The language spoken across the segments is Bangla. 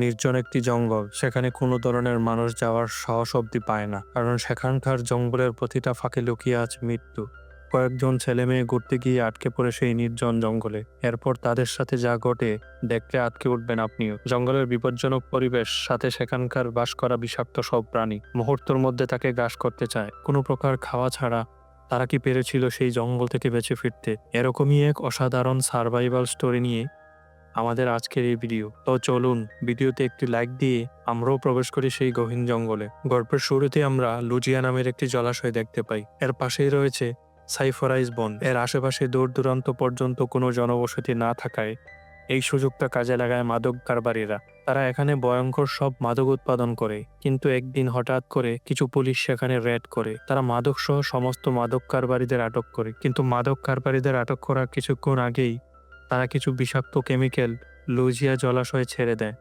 নির্জন একটি জঙ্গল, সেখানে কোনো ধরনের মানুষ যাওয়ার সাহস অবধি পায় না, কারণ সেখানকার জঙ্গলের প্রতিটা ফাঁকে লুকিয়ে আছে মৃত্যু। কয়েকজন ছেলে মেয়ে ঘুরতে গিয়ে আটকে পড়ে সেই নির্জন জঙ্গলে। এরপর তাদের সাথে যা ঘটে দেখতে আটকে উঠবেন আপনিও। জঙ্গলের বিপজ্জনক পরিবেশ, সাথে সেখানকার বাস করা বিষাক্ত সব প্রাণী মুহূর্তের মধ্যে তাকে গ্রাস করতে চায় কোনো প্রকার খাওয়া ছাড়া। তারা কি পেরেছিল সেই জঙ্গল থেকে বেঁচে ফিরতে? এরকমই এক অসাধারণ সার্ভাইভাল স্টোরি নিয়ে আমাদের আজকের এই ভিডিও। তো চলুন ভিডিওতে একটি লাইক দিয়ে আমরাও প্রবেশ করি সেই গহীন জঙ্গলে। গল্পের শুরুতে আমরা লুজিয়া নামের একটি জলাশয় দেখতে পাই। এর পাশেই রয়েছে সাইফারাইজ বন। এর আশেপাশে দূর দূরান্ত পর্যন্ত কোনো জনবসতি না থাকায় এই সুযোগটা কাজে লাগায় মাদক কারবারিরা। তারা এখানে ভয়ঙ্কর সব মাদক উৎপাদন করে। কিন্তু একদিন হঠাৎ করে কিছু পুলিশ সেখানে রেড করে। তারা মাদক সহ সমস্ত মাদক কারবারিদের আটক করে। কিন্তু মাদক কারবারিদের আটক করার কিছুক্ষণ আগেই তারা কিছু বিষাক্ত কেমিক্যাল লুজিয়া জলাশয়ে ছেড়ে দেয়,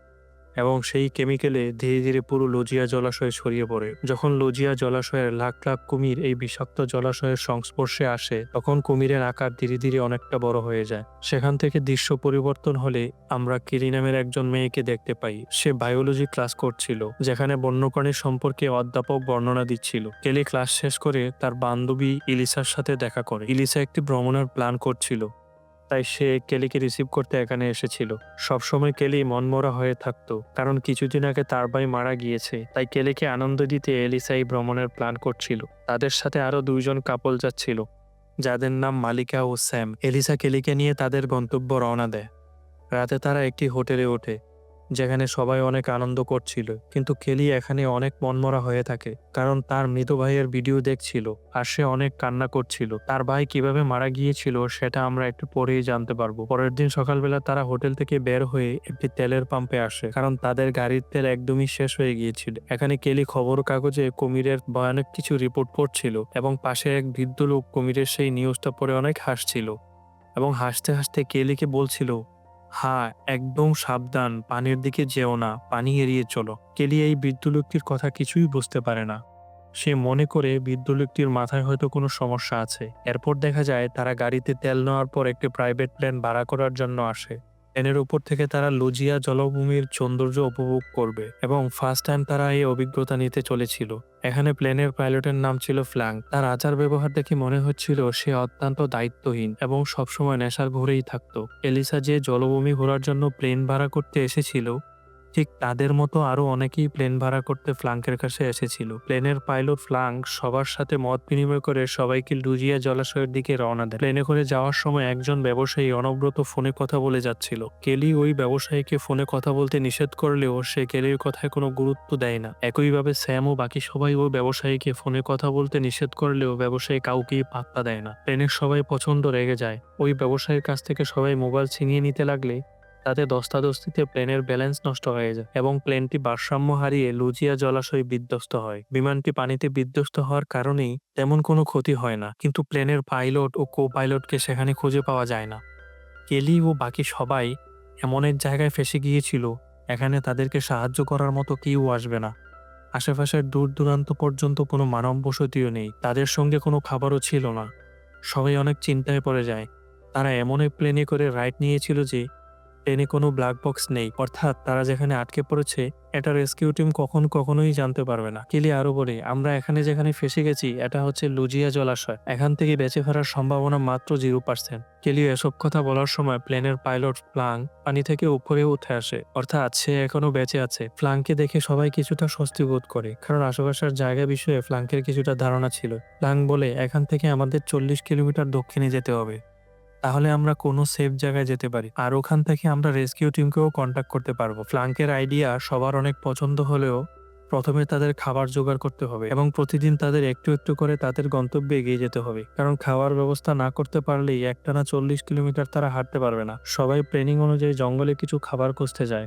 এবং সেই কেমিক্যালে ধীরে ধীরে পুরো লুজিয়া জলাশয়ে ছড়িয়ে পড়ে। যখন লুজিয়া জলাশয়ের লাখ লাখ কুমির এই বিষাক্ত জলাশয়ের সংস্পর্শে আসে, তখন কুমিরের আকার ধীরে ধীরে অনেকটা বড় হয়ে যায়। সেখান থেকে দৃশ্য পরিবর্তন হলে আমরা কিরি নামের একজন মেয়েকে দেখতে পাই। সে বায়োলজি ক্লাস করছিল, যেখানে বন্যপ্রাণীর সম্পর্কে অধ্যাপক বর্ণনা দিচ্ছিল। কেলি ক্লাস শেষ করে তার বান্ধবী ইলিসার সাথে দেখা করে। ইলিসা একটি ভ্রমণের প্ল্যান করছিল, তাই সে কেলিকে রিসিভ করতে এখানে এসেছিল। সবসময় কেলি মনমরা হয়ে থাকতো, কারণ কিছুদিন আগে তার ভাই মারা গিয়েছে। তাই কেলিকে আনন্দ দিতে এলিসা এই ভ্রমণের প্ল্যান করছিল। তাদের সাথে আরো দুইজন কাপল যাচ্ছিল, যাদের নাম মালিকা ও স্যাম। এলিসা কেলিকে নিয়ে তাদের গন্তব্য রওনা দেয়। রাতে তারা একটি হোটেলে ওঠে, যেখানে সবাই অনেক আনন্দ করছিল। কিন্তু কেলি এখানে অনেক মনমরা হয়ে থাকে, কারণ তার মৃত ভাইয়ের ভিডিও দেখছিল আর সে অনেক কান্না করছিল। তার ভাই কিভাবে মারা গিয়েছিল সেটা আমরা একটু পরেই জানতে পারবো। পরের দিন সকালবেলা তারা হোটেল থেকে বের হয়ে একটি তেলের পাম্পে আসে, কারণ তাদের গাড়ির তেল একদমই শেষ হয়ে গিয়েছিল। এখানে কেলি খবর কাগজে কুমিরের ভয়ানক কিছু রিপোর্ট পড়ছিল, এবং পাশে এক বৃদ্ধ লোক কুমিরের সেই নিউজটা পড়ে অনেক হাসছিল, এবং হাসতে হাসতে কেলিকে বলছিল, হ্যাঁ, একদম সাবধান, পানির দিকে যেও না, পানি এড়িয়ে চলো। কেলি এই বৃদ্ধ লোকটির কথা কিছুই বুঝতে পারে না। সে মনে করে বৃদ্ধ লোকটির মাথায় হয়তো কোনো সমস্যা আছে। এরপর দেখা যায় তারা গাড়িতে তেল নেওয়ার পর একটি প্রাইভেট প্লেন ভাড়া করার জন্য আসে। প্লেনের উপর থেকে তারা লুজিয়া জলভূমির সৌন্দর্য উপভোগ করবে, এবং ফার্স্ট টাইম তারা এই অভিজ্ঞতা নিতে চলেছিল। এখানে প্লেনের পাইলটের নাম ছিল ফ্ল্যাঙ্ক। তার আচার ব্যবহার দেখে মনে হচ্ছিল সে অত্যন্ত দায়িত্বহীন এবং সবসময় নেশার ঘুরেই থাকতো। এলিসা যে জলভূমি ঘোরার জন্য প্লেন ভাড়া করতে এসেছিল, ঠিক তাদের মতো আরো অনেকেই প্লেন ভাড়া করতে ফ্লাঙ্কের কাছে এসেছিল। প্লেনের পাইলট ফ্লাঙ্ক সবার সাথে মত বিনিময় করে সবাইকে লুজিয়া জলাশয়ের দিকে রওনা দেয়। প্লেনে করে যাওয়ার সময় একজন ব্যবসায়ী অনবরত ফোনে কথা বলে যাচ্ছিল। কেলি ওই ব্যবসায়ীকে ফোনে কথা বলতে নিষেধ করলেও সে কেলির কথায় কোনো গুরুত্ব দেয় না। একইভাবে স্যাম ও বাকি সবাই ওই ব্যবসায়ীকে ফোনে কথা বলতে নিষেধ করলেও ব্যবসায়ী কাউকেই পাত্তা দেয় না। প্লেনের সবাই প্রচন্ড রেগে যায়। ওই ব্যবসায়ীর কাছ থেকে সবাই মোবাইল ছিনিয়ে নিতে লাগলে তাতে ধস্তাধস্তিতে প্লেনের ব্যালেন্স নষ্ট হয়ে যায়, এবং প্লেনটি ভারসাম্য হারিয়ে লুজিয়া জলাশয়ে বিধ্বস্ত হয়। বিমানটি পানিতে বিধ্বস্ত হওয়ার কারণেই তেমন কোনো ক্ষতি হয় না, কিন্তু প্লেনের পাইলট ও কো পাইলটকে সেখানে খুঁজে পাওয়া যায় না। কেলি ও বাকি সবাই এমন এক জায়গায় ফেঁসে গিয়েছিল, এখানে তাদেরকে সাহায্য করার মতো কেউ আসবে না। আশেপাশের দূর দূরান্ত পর্যন্ত কোনো মানব বসতিও নেই। তাদের সঙ্গে কোনো খাবারও ছিল না। সবাই অনেক চিন্তায় পড়ে যায়। তারা এমন এক প্লেনে করে রাইড নিয়েছিল যে প্লেনে কোনো ব্ল্যাক বক্স নেই, অর্থাৎ তারা যেখানে আটকে পড়েছে এটা রেস্কিউ টিম কখনোই জানতে পারবে না। কেলি আরো বলে, আমরা এখানে যেখানে ফেসে গেছি এটা হচ্ছে লুজিয়া জলাশয়, এখান থেকে বেঁচে ফেরার সম্ভাবনা মাত্র 0%। কেলি এসব কথা বলার সময় প্লেনের পাইলট ফ্লাং পানি থেকে উপরে উঠে আসে, অর্থাৎ সে এখনো বেঁচে আছে। ফ্লাংকে দেখে সবাই কিছুটা স্বস্তি বোধ করে, কারণ আশেপাশের জায়গা বিষয়ে ফ্লাংকের কিছুটা ধারণা ছিল। ফ্লাং বলে, এখান থেকে আমাদের 40 কিলোমিটার দক্ষিণে যেতে হবে, তাহলে আমরা কোনো সেফ জায়গায় যেতে পারি, আর ওখান থেকে আমরা রেস্কিউ টিমকেও কন্ট্যাক্ট করতে পারবো। ফ্লাঙ্কের আইডিয়া সবার অনেক পছন্দ হলেও প্রথমে তাদের খাবার জোগাড় করতে হবে, এবং প্রতিদিন তাদের একটু একটু করে তাদের গন্তব্যে এগিয়ে যেতে হবে, কারণ খাওয়ার ব্যবস্থা না করতে পারলেই একটানা 40 কিলোমিটার তারা হাঁটতে পারবে না। সবাই প্ল্যানিং অনুযায়ী জঙ্গলে কিছু খাবার খুঁজতে যায়।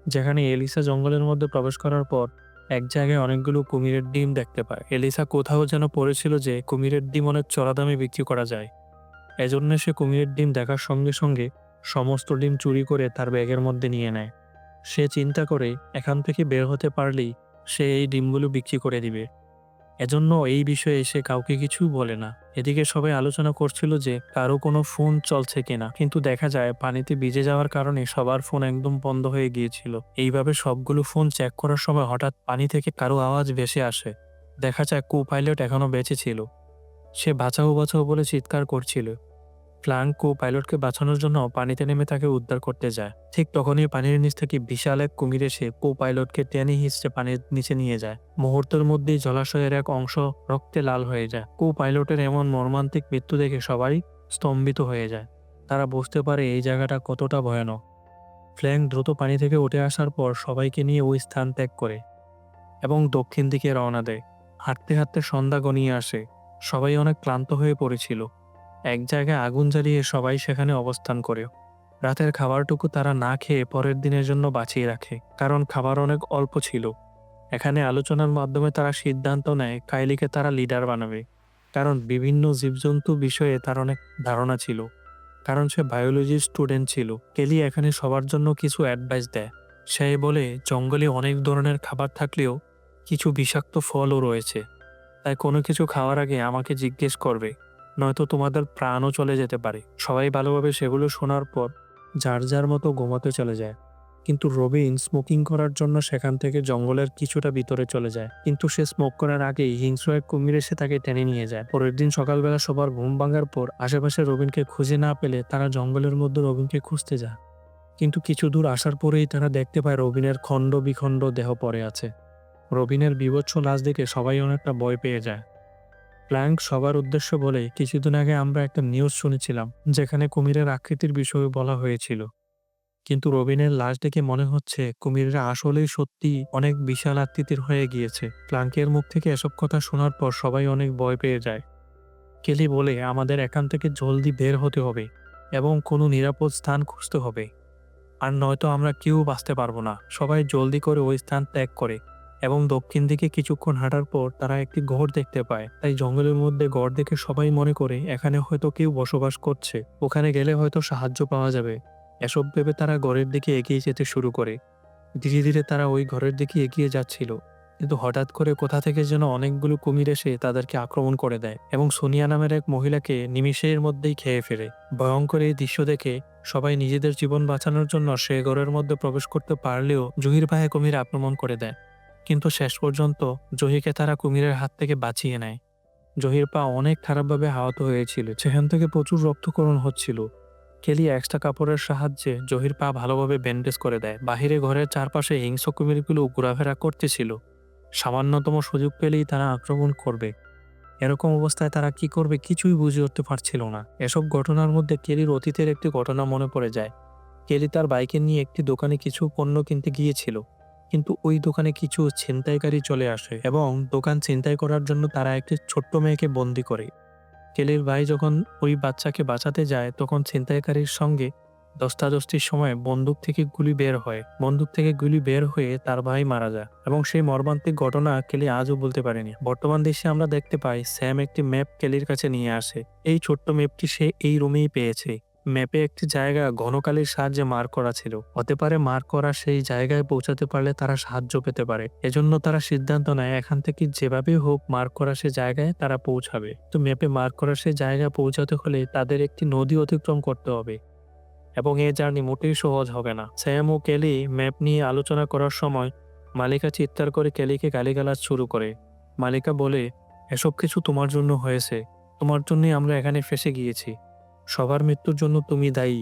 যেখানে এলিসা জঙ্গলের মধ্যে প্রবেশ করার পর এক জায়গায় অনেকগুলো কুমিরের ডিম দেখতে পায়। এলিসা কোথাও যেন পড়েছিল যে কুমিরের ডিম অনেক চড়া দামে বিক্রি করা যায়। এজন্য সে কুমিরের ডিম দেখার সঙ্গে সঙ্গে সমস্ত ডিম চুরি করে তার ব্যাগের মধ্যে নিয়ে নেয়। সে চিন্তা করে এখান থেকে বের হতে পারলেই সে এই ডিমগুলো বিক্রি করে দিবে। এজন্য এই বিষয়ে এসে কাউকে কিছুই বলে না। এদিকে সবাই আলোচনা করছিল যে কারো কোনো ফোন চলছে কিনা, কিন্তু দেখা যায় পানিতে ভিজে যাওয়ার কারণে সবার ফোন একদম বন্ধ হয়ে গিয়েছিল। এইভাবে সবগুলো ফোন চেক করার সময় হঠাৎ পানি থেকে কারো আওয়াজ ভেসে আসে। দেখা যায় কো পাইলট এখনো বেঁচে ছিল। সে বাঁচাও বাঁচাও বলে চিৎকার করছিল। ফ্লাঙ্ক কো পাইলটকে বাঁচানোর জন্য পানিতে নেমে তাকে উদ্ধার করতে যায়। ঠিক তখনই পানির নিচ থেকে বিশাল এক কুমির এসে কো পাইলটকে টেনে হিঁচড়ে পানির নিচে নিয়ে যায়। মুহূর্তের মধ্যেই জলাশয়ের এক অংশ রক্তে লাল হয়ে যায়। কো পাইলটের এমন মর্মান্তিক মৃত্যু দেখে সবাই স্তম্ভিত হয়ে যায়। তারা বুঝতে পারে এই জায়গাটা কতটা ভয়ানক। ফ্ল্যাঙ্ক দ্রুত পানি থেকে উঠে আসার পর সবাইকে নিয়ে ওই স্থান ত্যাগ করে এবং দক্ষিণ দিকে রওনা দেয়। হাঁটতে হাঁটতে সন্ধ্যা গনিয়ে আসে। সবাই অনেক ক্লান্ত হয়ে পড়েছিল। এক জায়গায় আগুন জ্বালিয়ে সবাই সেখানে অবস্থান করে। রাতের খাবারটুকু তারা না খেয়ে পরের দিনের জন্য বাঁচিয়ে রাখে, কারণ খাবার অনেক অল্প ছিল। এখানে আলোচনার মাধ্যমে তারা সিদ্ধান্ত নেয় কাইলিকে তারা লিডার বানাবে, কারণ বিভিন্ন জীবজন্তু বিষয়ে তার অনেক ধারণা ছিল, কারণ সে বায়োলজির স্টুডেন্ট ছিল। কেলি এখানে সবার জন্য কিছু অ্যাডভাইস দেয়। সে বলে জঙ্গলে অনেক ধরনের খাবার থাকলেও কিছু বিষাক্ত ফলও রয়েছে, তাই কোনো কিছু খাওয়ার আগে আমাকে জিজ্ঞেস করবে, নয়তো তোমাদের প্রাণও চলে যেতে পারে। সবাই ভালোভাবে সেগুলো শোনার পর যার যার মতো ঘুমাতে চলে যায়। কিন্তু রবিন স্মোকিং করার জন্য সেখান থেকে জঙ্গলের কিছুটা ভিতরে চলে যায়, কিন্তু সে স্মোক করার আগেই হিংস্র এক কুমির এসে তাকে টেনে নিয়ে যায়। পরের দিন সকালবেলা সবার ঘুম ভাঙার পর আশেপাশে রবিনকে খুঁজে না পেলে তারা জঙ্গলের মধ্যে রবিনকে খুঁজতে যায়। কিন্তু কিছু দূর আসার পরেই তারা দেখতে পায় রবিনের খণ্ড বিখণ্ড দেহ পড়ে আছে। রবিনের বীভৎস লাশ দেখে সবাই অনেকটা ভয় পেয়ে যায়। প্ল্যাঙ্ক সবার উদ্দেশ্য বলে, কিছুদিন আগে আমরা একটা নিউজ শুনেছিলাম যেখানে কুমিরের আকৃতির বিষয়ে বলা হয়েছিল, কিন্তু রবিনের লাশ দেখে মনে হচ্ছে কুমিররা আসলেই সত্যি অনেক বিশাল আকৃতির হয়ে গিয়েছে। প্ল্যাঙ্কের মুখ থেকে এসব কথা শোনার পর সবাই অনেক ভয় পেয়ে যায়। কেলি বলে, আমাদের এখান থেকে জলদি বের হতে হবে এবং কোনো নিরাপদ স্থান খুঁজতে হবে, আর নয়তো আমরা কেউ বাঁচতে পারবো না। সবাই জলদি করে ওই স্থান ত্যাগ করে এবং দক্ষিণ দিকে কিছুক্ষণ হাঁটার পর তারা একটি ঘর দেখতে পায়। তাই জঙ্গলের মধ্যে ঘর দেখে সবাই মনে করে এখানে হয়তো কেউ বসবাস করছে, ওখানে গেলে হয়তো সাহায্য পাওয়া যাবে। এসব ভেবে তারা ঘরের দিকে এগিয়ে যেতে শুরু করে। ধীরে ধীরে তারা ওই ঘরের দিকে এগিয়ে যাচ্ছিল, কিন্তু হঠাৎ করে কোথা থেকে যেন অনেকগুলো কুমির এসে তাদেরকে আক্রমণ করে দেয় এবং সোনিয়া নামের এক মহিলাকে নিমিষের মধ্যেই খেয়ে ফেলে। ভয়ঙ্কর এই দৃশ্য দেখে সবাই নিজেদের জীবন বাঁচানোর জন্য সে ঘরের মধ্যে প্রবেশ করতে পারলেও জহির পায়ে কুমির আক্রমণ করে দেয়। কিন্তু শেষ পর্যন্ত জহিকে তারা কুমিরের হাত থেকে বাঁচিয়ে নেয়। জহির পা অনেক খারাপভাবে আহত হয়েছিল, সেখান থেকে প্রচুর রক্তক্ষরণ হচ্ছিল। কেলি এক্সট্রা কাপড়ের সাহায্যে জহির পা ভালোভাবে ব্যান্ডেজ করে দেয়। বাহিরে ঘরের চারপাশে হিংস্র কুমিরগুলো ঘোরাফেরা করতেছিল, সামান্যতম সুযোগ পেলেই তারা আক্রমণ করবে। এরকম অবস্থায় তারা কি করবে কিছুই বুঝে উঠতে পারছিল না। এসব ঘটনার মধ্যে কেলির অতীতের একটি ঘটনা মনে পড়ে যায়। কেলি তার বাইকে নিয়ে একটি দোকানে কিছু পণ্য কিনতে গিয়েছিল, কিন্তু ওই দোকানে কিছু ছিনতাইকারী চলে আসে এবং দোকান ছিনতাই করার জন্য তারা একটি ছোট্ট মেয়েকে বন্দি করে। কেলির ভাই যখন ওই বাচ্চাকে বাঁচাতে যায় তখন ছিনতাইকারীর সঙ্গে ধস্তাধস্তির সময় বন্দুক থেকে গুলি বের হয়ে তার ভাই মারা যায় এবং সেই মর্মান্তিক ঘটনা কেলি আজও বলতে পারেনি। বর্তমান দেশে আমরা দেখতে পাই স্যাম একটি ম্যাপ কেলির কাছে নিয়ে আসে। এই ছোট্ট ম্যাপটি সে এই রুমেই পেয়েছে। ম্যাপে একটি জায়গা ঘনকালির সাহায্যে মার্ক করা ছিল। হতে পারে মার্ক করা সেই জায়গায় পৌঁছাতে পারলে তারা সাহায্য পেতে পারে। এজন্য তারা সিদ্ধান্ত নেয় এখান থেকে যেভাবেই হোক মার্ক করা সে জায়গায় তারা পৌঁছাবে। তো ম্যাপে মার্ক করা সে জায়গায় পৌঁছাতে হলে তাদের একটি নদী অতিক্রম করতে হবে এবং এই জার্নি মোটেই সহজ হবে না। স্যাম ও কেলি ম্যাপ নিয়ে আলোচনা করার সময় মালিকা চিৎকার করে কেলিকে গালিগালাজ শুরু করে। মালিকা বলে, এসব কিছু তোমার জন্য হয়েছে, তোমার জন্যই আমরা এখানে ফেঁসে গিয়েছি, সবার মৃত্যুর জন্য তুমি দায়ী।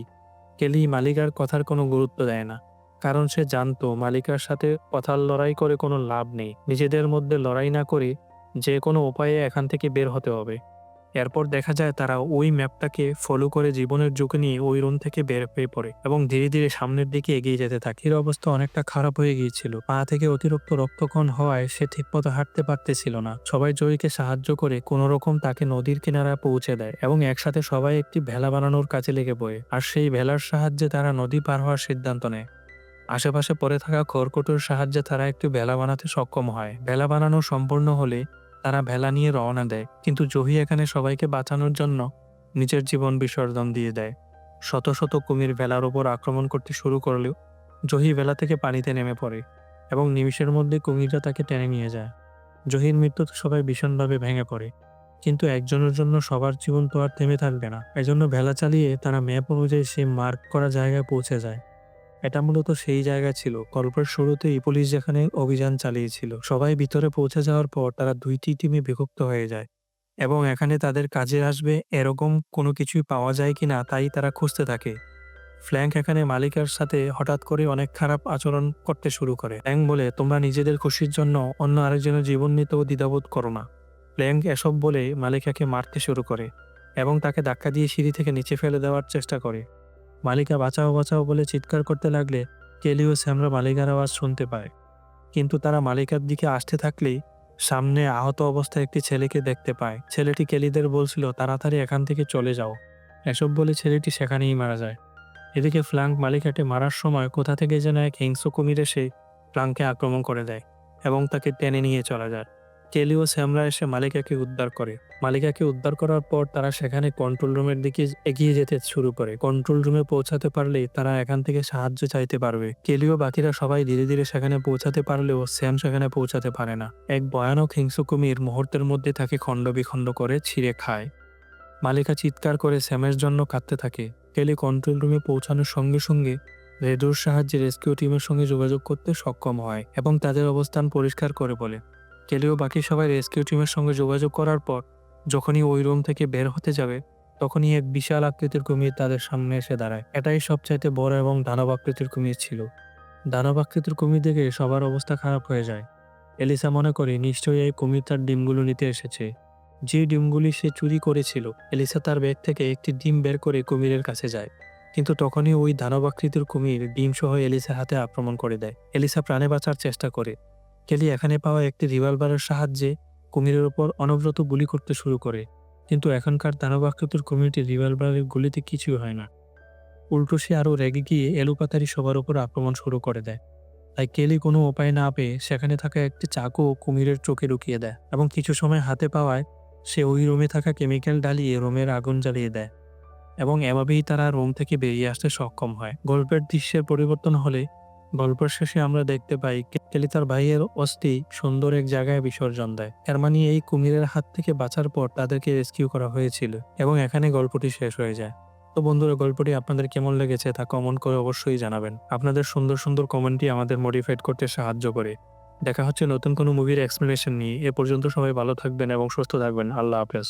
কেলি মালিকার কথার কোনো গুরুত্ব দেয় না, কারণ সে জানতো মালিকার সাথে কথার লড়াই করে কোনো লাভ নেই। নিজেদের মধ্যে লড়াই না করে যে কোনো উপায়ে এখান থেকে বের হতে হবে। এরপর দেখা যায় তারা ওই ম্যাপটাকে ফলো করে জীবনের ঝুঁকি নিয়ে ওই রুম থেকে বের হয়ে পড়ে এবং ধীরে ধীরে সামনের দিকে এগিয়ে যেতে থাকে। এর অবস্থা অনেকটা খারাপ হয়ে গিয়েছিল। পা থেকে অতিরিক্ত রক্তক্ষরণ হওয়ায় সে ঠিকমতো হাঁটতে পারতেছিল না। সবাই জয়ীকে সাহায্য করে কোনো রকম তাকে নদীর কিনারায় পৌঁছে দেয় এবং একসাথে সবাই একটি ভেলা বানানোর কাজে লেগে পড়ে, আর সেই ভেলার সাহায্যে তারা নদী পার হওয়ার সিদ্ধান্ত নেয়। আশেপাশে পড়ে থাকা খড়কুটোর সাহায্যে তারা একটি ভেলা বানাতে সক্ষম হয়। ভেলা বানানো সম্পূর্ণ হলে তারা ভেলা নিয়ে রওনা দেয়, কিন্তু জহি এখানে সবাইকে বাঁচানোর জন্য নিজের জীবন বিসর্জন দিয়ে দেয়। শত শত কুমির ভেলার ওপর আক্রমণ করতে শুরু করলেও জহি ভেলা থেকে পানিতে নেমে পড়ে এবং নিমিষের মধ্যে কুমিররা তাকে টেনে নিয়ে যায়। জহির মৃত্যুতে সবাই ভীষণভাবে ভেঙে পড়ে, কিন্তু একজনের জন্য সবার জীবন তো আর থেমে থাকবে না। এজন্য ভেলা চালিয়ে তারা ম্যাপ অনুযায়ী সেই মার্ক করা জায়গায় পৌঁছে যায়। এটা মূলত সেই জায়গা ছিল গল্পের শুরুতেই পুলিশ যেখানে অভিযান চালিয়েছিল। সবাই ভিতরে পৌঁছে যাওয়ার পর তারা দুইটি টিমে বিভক্ত হয়ে যায় এবং এখানে তাদের কাজে আসবে এরকম কোনো কিছুই পাওয়া যায় কিনা তাই তারা খুঁজতে থাকে। ফ্ল্যাঙ্ক এখানে মালিকের সাথে হঠাৎ করে অনেক খারাপ আচরণ করতে শুরু করে। ফ্ল্যাঙ্ক বলে, তোমরা নিজেদের খুশির জন্য অন্য আরেকজনের জীবন নিতেও দ্বিধাবোধ করো না। ফ্ল্যাঙ্ক এসব বলে মালিকাকে মারতে শুরু করে এবং তাকে ধাক্কা দিয়ে সিঁড়ি থেকে নিচে ফেলে দেওয়ার চেষ্টা করে। মালিকা বাঁচাও বাঁচাও বলে চিৎকার করতে লাগলে কেলি ও স্যামরা মালিকার আওয়াজ শুনতে পায়, কিন্তু তারা মালিকার দিকে আসতে থাকলেই সামনে আহত অবস্থায় একটি ছেলেকে দেখতে পায়। ছেলেটি কেলিদের বলছিল তাড়াতাড়ি এখান থেকে চলে যাও। এসব বলে ছেলেটি সেখানেই মারা যায়। এদিকে ফ্ল্যাঙ্ক মালিকাকে মারার সময় কোথা থেকে যেন এক হিংস্র কুমির এসে ফ্ল্যাঙ্ককে আক্রমণ করে দেয় এবং তাকে টেনে নিয়ে চলে যায়। কেলি ও স্যামরা এসে মালিকাকে উদ্ধার করে। মালিকাকে উদ্ধার করার পর তারা সেখানে কন্ট্রোল রুমের দিকে এগিয়ে যেতে শুরু করে। কন্ট্রোল রুমে পৌঁছাতে পারলেই তারা এখান থেকে সাহায্য চাইতে পারবে। কেলি ও বাকিরা সবাই ধীরে ধীরে সেখানে পৌঁছাতে পারলেও স্যাম সেখানে পৌঁছাতে পারে না। এক ভয়ানক হিংস্র কুমির মুহূর্তের মধ্যে তাকে খণ্ড বিখণ্ড করে ছিঁড়ে খায়। মালিকা চিৎকার করে স্যামের জন্য কাঁদতে থাকে। কেলি কন্ট্রোল রুমে পৌঁছানোর সঙ্গে সঙ্গে রেডিওর সাহায্যে রেস্কিউ টিমের সঙ্গে যোগাযোগ করতে সক্ষম হয় এবং তাদের অবস্থান পরিষ্কার করে বলে। কেলি ও বাকি সবাই রেস্কিউ টিমের সঙ্গে যোগাযোগ করার পর যখনই ওই রুম থেকে বের হতে যাবে তখনই এক বিশাল আকৃতির কুমির তাদের সামনে এসে দাঁড়ায়। এটাই সবচাইতে বড় এবং দানব আকৃতির কুমির ছিল। দানব আকৃতির কুমির দেখে সবার অবস্থা খারাপ হয়ে যায়। এলিসা মনে করে নিশ্চয়ই এই কুমির তার ডিমগুলো নিতে এসেছে, যে ডিমগুলি সে চুরি করেছিল। এলিসা তার ব্যাগ থেকে একটি ডিম বের করে কুমিরের কাছে যায়, কিন্তু তখনই ওই দানবাকৃতির কুমির ডিম সহ এলিসার হাতে আক্রমণ করে দেয়। এলিসা প্রাণে বাঁচার চেষ্টা করে। কেলি এখানে পাওয়া একটি রিভলভারের সাহায্যে কুমিরের ওপর অনবরত গুলি করতে শুরু করে, কিন্তু এখনকার দানবাকৃতির কুমিরটি রিভলভারের গুলিতে কিছুই হয় না। উল্টো সে আরও রেগে গিয়ে এলোপাতাড়ি সবার উপর আক্রমণ শুরু করে দেয়। তাই কেলি কোনো উপায় না পেয়ে সেখানে থাকা একটি চাকু কুমিরের চোখে ঢুকিয়ে দেয় এবং কিছু সময় হাতে পাওয়ায় সে ওই রুমে থাকা কেমিক্যাল ঢালিয়ে রুমের আগুন জ্বালিয়ে দেয় এবং এভাবেই তারা রুম থেকে বেরিয়ে আসতে সক্ষম হয়। গল্পের দৃশ্যের পরিবর্তন হলে গল্পের শেষে আমরা দেখতে পাই কেলি তার ভাইয়ের অস্থি সুন্দর এক জায়গায় বিসর্জন দেয়। এর মানে এই কুমিরের হাত থেকে বাঁচার পর তাদেরকে রেস্কিউ করা হয়েছিল এবং এখানে গল্পটি শেষ হয়ে যায়। তো বন্ধুরা, গল্পটি আপনাদের কেমন লেগেছে তা কমেন্ট করে অবশ্যই জানাবেন। আপনাদের সুন্দর সুন্দর কমেন্টই আমাদের মোটিভেট করতে সাহায্য করে। দেখা হচ্ছে নতুন কোনো মুভির এক্সপ্লেনেশন নিয়ে। এ পর্যন্ত সবাই ভালো থাকবেন এবং সুস্থ থাকবেন। আল্লাহ হাফেজ।